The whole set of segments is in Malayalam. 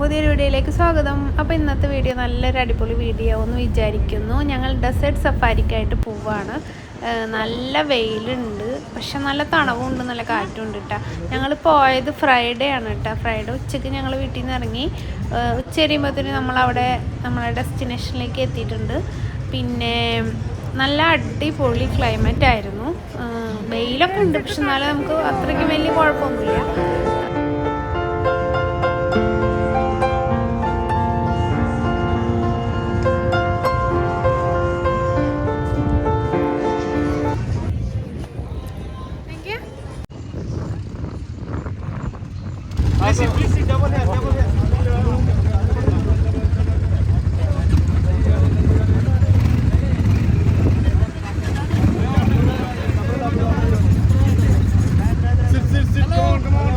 പുതിയൊരു വീഡിയോയിലേക്ക് സ്വാഗതം. അപ്പോൾ ഇന്നത്തെ വീഡിയോ നല്ലൊരു അടിപൊളി വീഡിയോ എന്ന് വിചാരിക്കുന്നു. ഞങ്ങൾ ഡെസേർട്ട് സഫാരിക്കായിട്ട് പോവുകയാണ്. നല്ല വെയിലുണ്ട്, പക്ഷെ നല്ല തണവുണ്ട്, നല്ല കാറ്റുണ്ട് കേട്ടോ. ഞങ്ങൾ പോയത് ഫ്രൈഡേ ആണ് കേട്ടോ. ഫ്രൈഡേ ഉച്ചയ്ക്ക് ഞങ്ങൾ വീട്ടിൽ നിന്ന് ഇറങ്ങി. ഉച്ച കഴിയുമ്പോഴത്തേന് നമ്മളവിടെ നമ്മളെ ഡെസ്റ്റിനേഷനിലേക്ക് എത്തിയിട്ടുണ്ട്. പിന്നെ നല്ല അടിപൊളി ക്ലൈമറ്റ് ആയിരുന്നു. വെയിലൊക്കെ ഉണ്ട്, പക്ഷെ എന്നാലും നമുക്ക് അത്രയ്ക്ക് വലിയ കുഴപ്പമൊന്നുമില്ല. Please sit double here, double here. Sit, come on.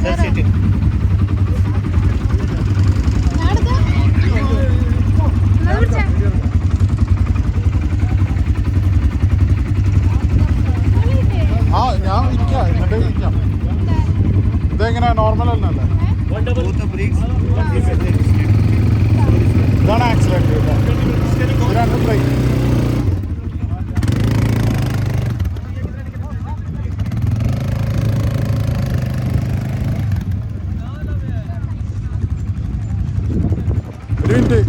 Sir, sit it. ഇതെങ്ങനെ നോർമൽ അല്ലേ? ഇതാണ് ആക്സിഡന്റ്. രണ്ട് ബ്രേക്ക്. ഒരു മിനിറ്റ്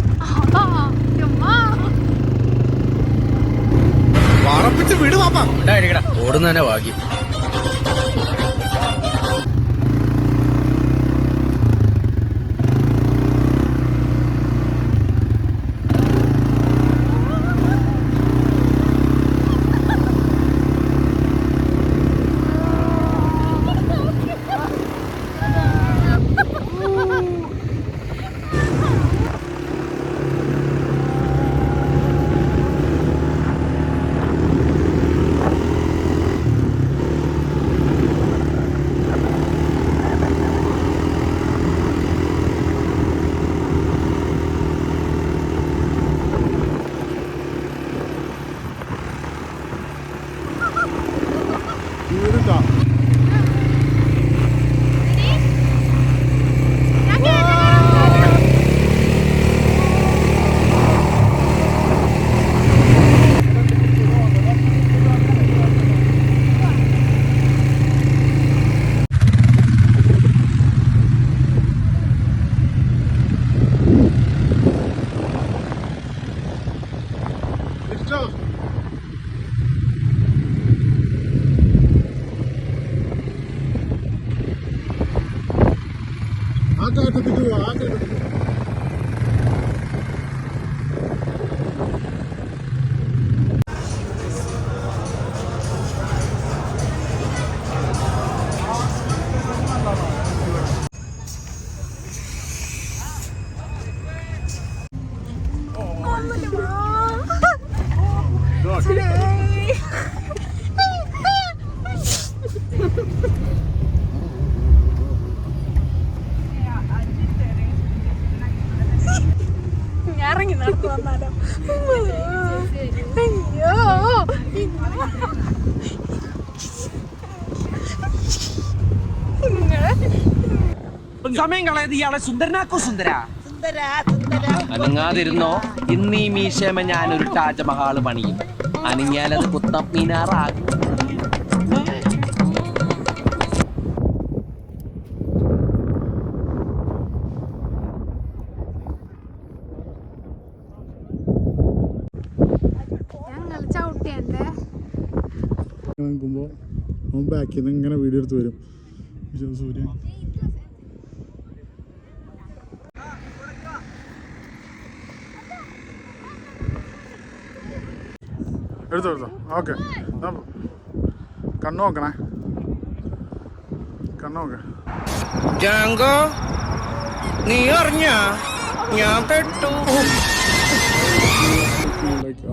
പറപ്പിച്ച് വിട് പാപ്പ. ഓടുന്നതന്നെ ഭാഗ്യം. ഇറങ്ങി നടന്നു വന്നാലോ? അയ്യോ, സമയം കളയത് ഇയാളെ സുന്ദരനാക്കോ സുന്ദര അനങ്ങാതിരുന്നോ. ഇന്നീ മീശമ ഞാനൊരു താജ്മഹാള് പണിയും. അനങ്ങിയാലത് കുത്തബ് മീനാറാകും. നോക്കുമ്പോൾ അവൻ ബാക്കിൽ നിന്ന് ഇങ്ങനെ വീഡിയോ എടുത്ത് വരും. സൂര്യൻ എടുത്തോ. ഓക്കെ, കണ്ണു നോക്കണേ, കണ്ണു നോക്കേ. ജാങ്കോ, നീ അറിഞ്ഞ ഞാൻ പെട്ടു.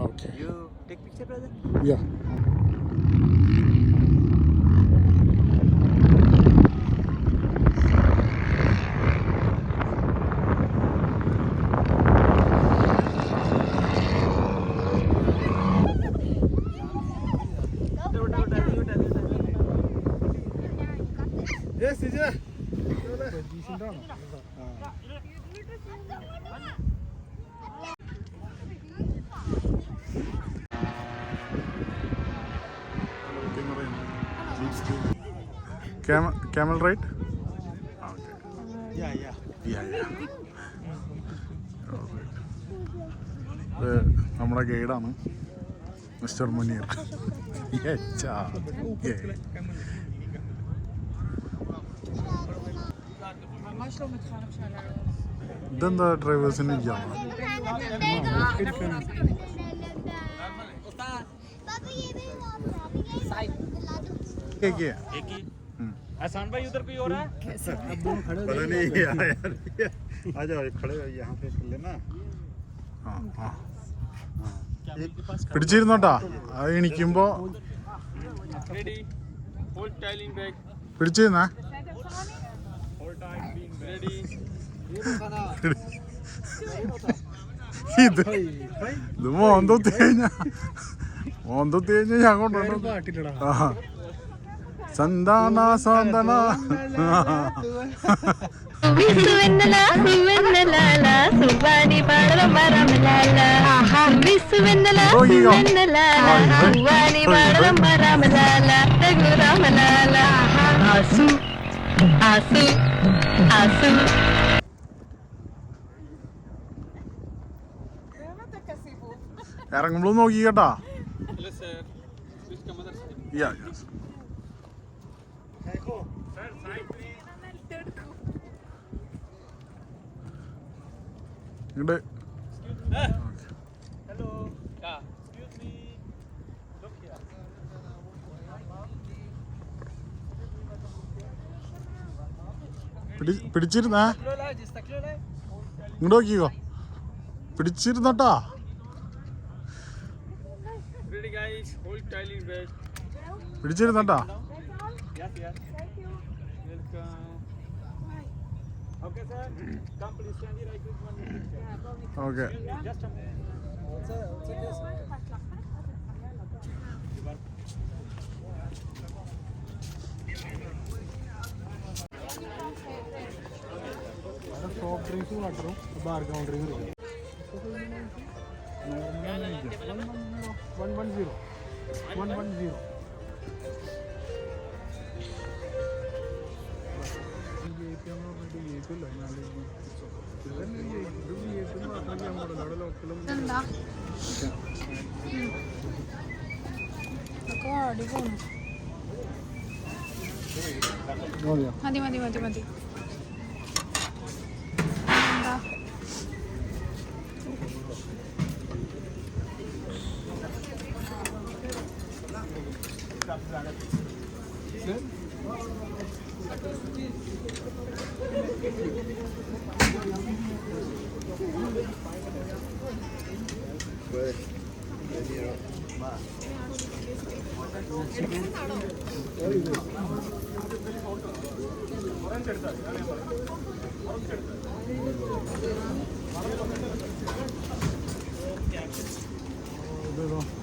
ഓക്കെ, യാ. Camel ride? Okay. Yeah. നമ്മുടെ ഗൈഡാണ് മിസ്റ്റർ മുനീർ. ഇതെന്താ ഡ്രൈവേഴ്സിന് ഇരിക്കാമോ? आसान भाई उधर कोई और है? पता नहीं यार, आ जाओ खड़े हो यहाँ पे कर लेना. പിടിച്ചിരുന്നോട്ടാ, അത് എണിക്കുമ്പോ പിടിച്ചിരുന്നേ. ഇത് മോന്തൊത്തി കഴിഞ്ഞ ഞാൻ കൊണ്ടുവന്നു. സന്താന സാന്തന ഇറങ്ങുമ്പോൾ നോക്കി കേട്ടാ. ഇങ്ങോട്ട് പിടിച്ചിരുന്നേ. ഇങ്ങോട്ട് നോക്കിക്കോ, പിടിച്ചിരുന്നോട്ടാ. പിടിച്ചിരുന്നോട്ടാ. ഓക്കെ. സോഫ്റ്റ് ഡ്രിങ്ക്സ് വാട്ടറും ബാർ കൗണ്ടറിങ് 110. എന്താ മതി.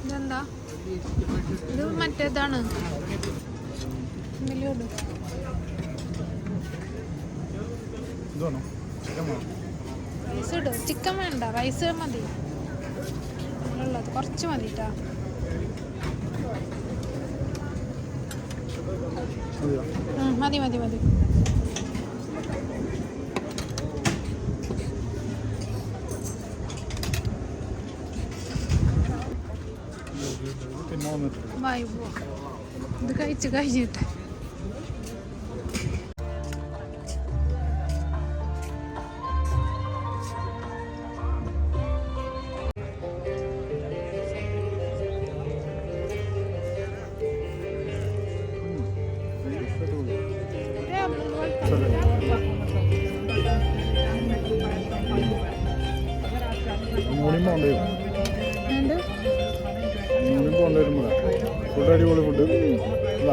ഇതെന്താ? ഇത് മറ്റേതാണ്. റൈസ് ഇടും. ചിക്കൻ വേണ്ട, റൈസ് മതി. ഉള്ളത് കുറച്ച് മതിട്ടാ. മതി. ഇത് കഴിച്ച് കഴിഞ്ഞിട്ട് ഫുഡ് അടിപൊളി ഫുഡ് അല്ല.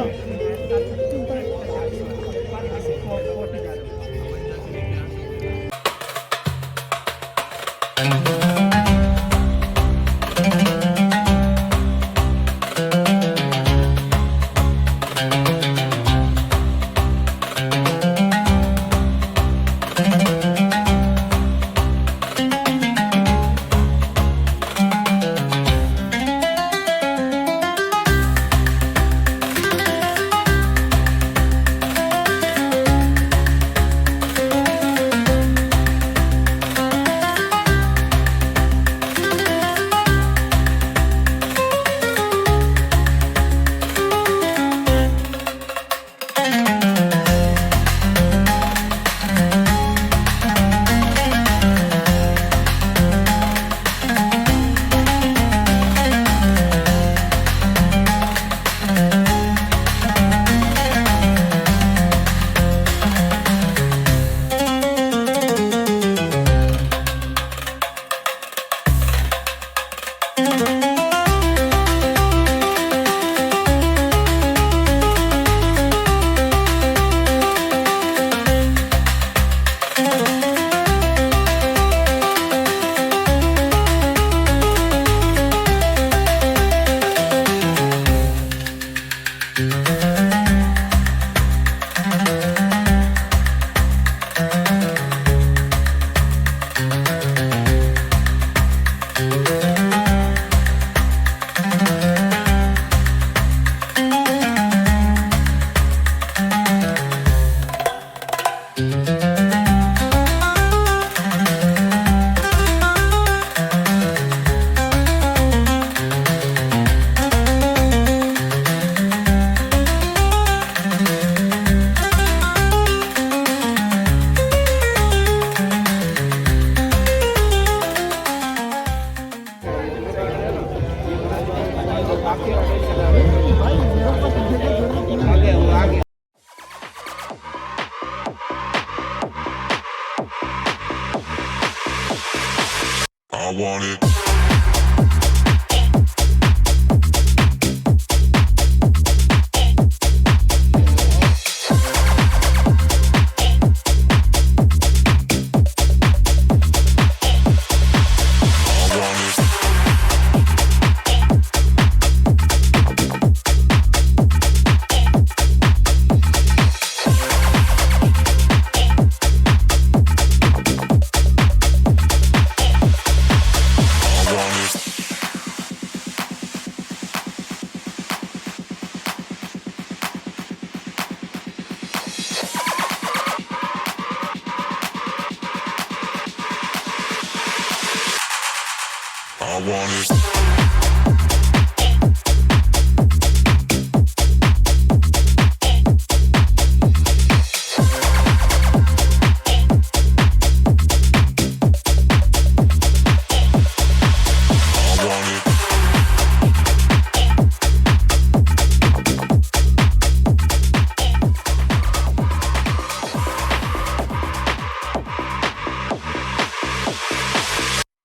I want it. I want it.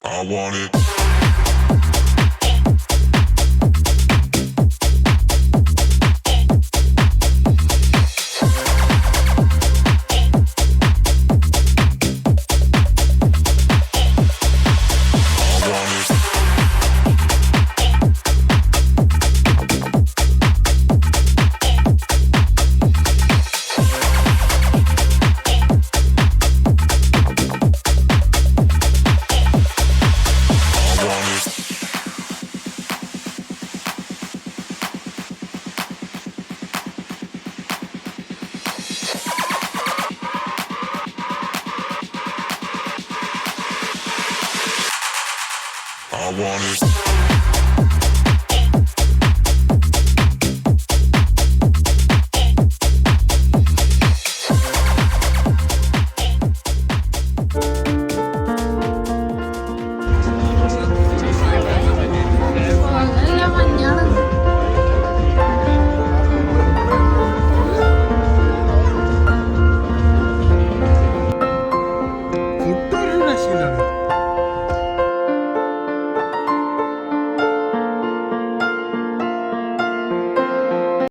I want it. I want it.